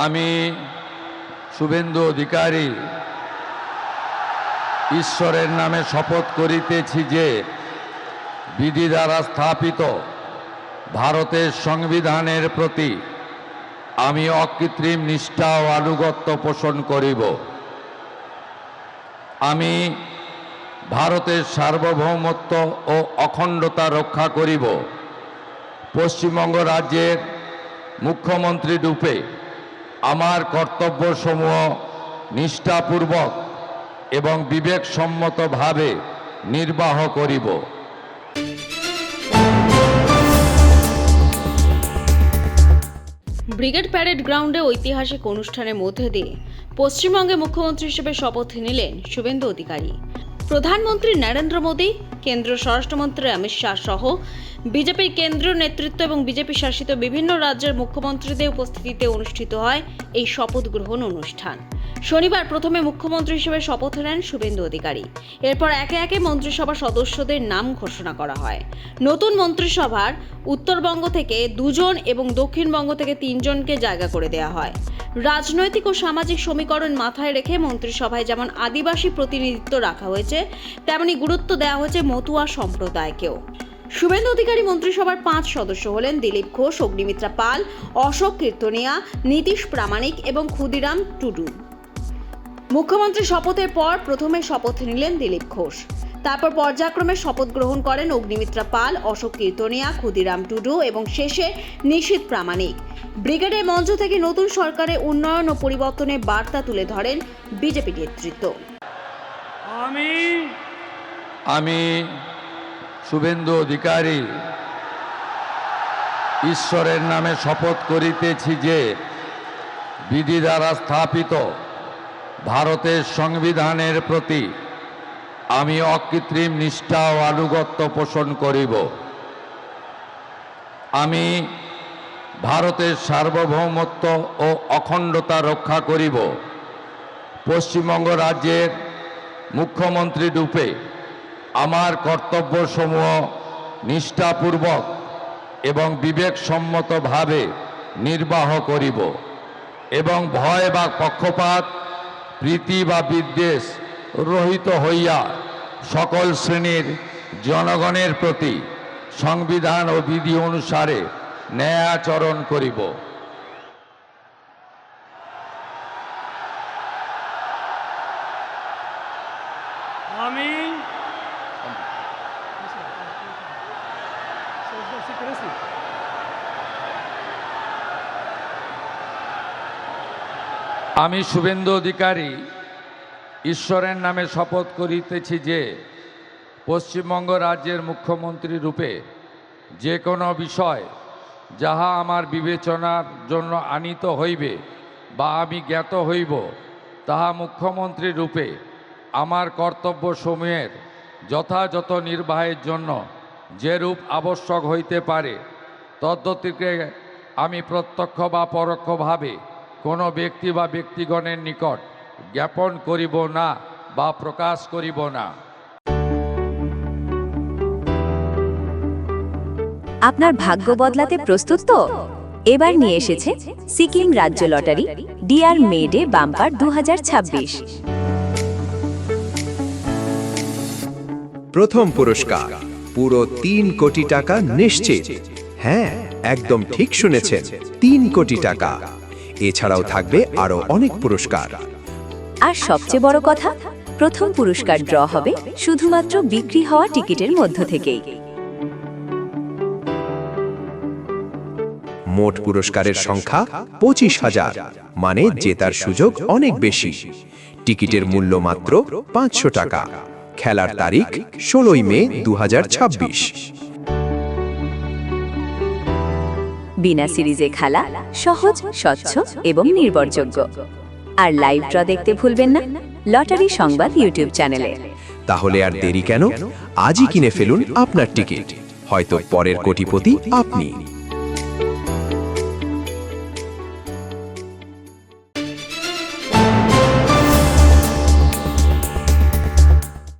আমি শুভেন্দু অধিকারী ঈশ্বরের নামে শপথ করিতেছি যে বিধি দ্বারা স্থাপিত ভারতের সংবিধানের প্রতি আমি অকৃত্রিম নিষ্ঠা ও আনুগত্য পোষণ করিব। আমি ভারতের সার্বভৌমত্ব ও অখণ্ডতা রক্ষা করিব। পশ্চিমবঙ্গ রাজ্যের মুখ্যমন্ত্রী রূপে আমার কর্তব্যসমূহ নিষ্ঠাপূর্বক এবং বিবেকসম্মতভাবে নির্বাহ করিব। ব্রিগেড প্যারেড গ্রাউন্ডে ঐতিহাসিক অনুষ্ঠানের মধ্যে দিয়ে পশ্চিমবঙ্গে মুখ্যমন্ত্রী হিসেবে শপথ নিলেন শুভেন্দু অধিকারী। প্রধানমন্ত্রী নরেন্দ্র মোদী, কেন্দ্রীয় স্বরাষ্ট্রমন্ত্রী অমিত শাহ সহ বিজেপির কেন্দ্রীয় নেতৃত্ব এবং বিজেপি শাসিত বিভিন্ন রাজ্যের মুখ্যমন্ত্রীদের উপস্থিতিতে অনুষ্ঠিত হয় এই শপথ গ্রহণ অনুষ্ঠান। শনিবার প্রথমে মুখ্যমন্ত্রী হিসেবে শপথ নেন শুভেন্দু অধিকারী। এরপর একে একে মন্ত্রিসভা সদস্যদের নাম ঘোষণা করা হয়। নতুন মন্ত্রিসভার উত্তরবঙ্গ থেকে 2 জন এবং দক্ষিণবঙ্গ থেকে 3 জনকে জায়গা করে দেওয়া হয়। রাজনৈতিক ও সামাজিক সমীকরণ মাথায় রেখে মন্ত্রিসভায় যেমন আদিবাসী প্রতিনিধিত্ব রাখা হয়েছে, তেমনি গুরুত্ব দেওয়া হয়েছে মতুয়া সম্প্রদায়কেও। শুভেন্দু অধিকারী মন্ত্রিসভার 5 সদস্য হলেন দিলীপ ঘোষ, অগ্নিমিত্রা পাল, অশোক কীর্তনিয়া, নীতিশ প্রামাণিক এবং ক্ষুদিরাম টুডু। মুখ্যমন্ত্রী শপথের পর প্রথমে শপথ নিলেন দিলীপ ঘোষ, তারপর পর্যায়ক্রমে শপথ গ্রহণ করেন অগ্নিমিত্রা পাল, অশোক কীর্তনিয়া, ক্ষুদিরাম টুডু এবং শেষে নীতিশ প্রামাণিক। ব্রিগেডের মঞ্চ থেকে নতুন সরকারের উন্নয়ন ও পরিবর্তনের বার্তা তুলে ধরেন বিজেপি নেতৃত্ব। আমি শুভেন্দু অধিকারী ঈশ্বরের নামে শপথ করিতেছি যে বিধি দ্বারা স্থাপিত ভারতের সংবিধানের প্রতি আমি অকৃত্রিম নিষ্ঠা ও আনুগত্য পোষণ করিব। আমি ভারতের সার্বভৌমত্ব ও অখণ্ডতা রক্ষা করিব। পশ্চিমবঙ্গ রাজ্যের মুখ্যমন্ত্রী রূপে আমার কর্তব্যসমূহ নিষ্ঠাপূর্বক এবং বিবেকসম্মতভাবে নির্বাহ করিব এবং ভয় বা পক্ষপাত, প্রীতি বা বিদ্বেষ রহিত হইয়া সকল শ্রেণীর জনগণের প্রতি সংবিধান ও বিধি অনুসারে ন্যায় আচরণ করিব। আমি শুভেন্দু অধিকারী ঈশ্বরের নামে শপথ করিতেছি যে পশ্চিমবঙ্গ রাজ্যের মুখ্যমন্ত্রী রূপে যে কোনো বিষয় যাহা আমার বিবেচনার জন্য আনীত হইবে বা আমি জ্ঞাত হইব, তাহা মুখ্যমন্ত্রী রূপে আমার কর্তব্যসমূহের যথাযথ নির্বাহের জন্য যেরূপ আবশ্যক হইতে পারে তদ্গতিকে আমি প্রত্যক্ষ বা পরোক্ষভাবে কোনো ব্যক্তি বা ব্যক্তিগণের নিকট জ্ঞাপন করিব না বা প্রকাশ করিব না। আপনার ভাগ্য বদলাতে প্রস্তুত তো? এবার নিয়ে এসেছে সিকিম রাজ্য লটারি ডিয়ার মেডে বাম্পার 2026। প্রথম পুরস্কার পুরো 3 কোটি টাকা নিশ্চিত। হ্যাঁ, একদম ঠিক শুনেছেন, 3 কোটি টাকা। এছাড়াও থাকবে আরো অনেক পুরস্কার। আর সবচেয়ে বড় কথা, প্রথম পুরস্কার ড্র হবে শুধুমাত্র বিক্রি হওয়া টিকিটের মধ্য থেকেই। মোট পুরস্কারের সংখ্যা 25,000, মানে জেতার সুযোগ অনেক বেশি। টিকিটের মূল্য মাত্র 500 টাকা। খেলার তারিখ 16 মে 2026। বিনা সিরিজে খেলা, সহজ, স্বচ্ছ এবং নির্ভরযোগ্য। আর লাইভ ড্র দেখতে ভুলবেন না লটারি সংবাদ ইউটিউব চ্যানেলে। তাহলে আর দেরি কেন? আজই কিনে ফেলুন আপনার টিকিট। হয়তো পরের কোটিপতি আপনি।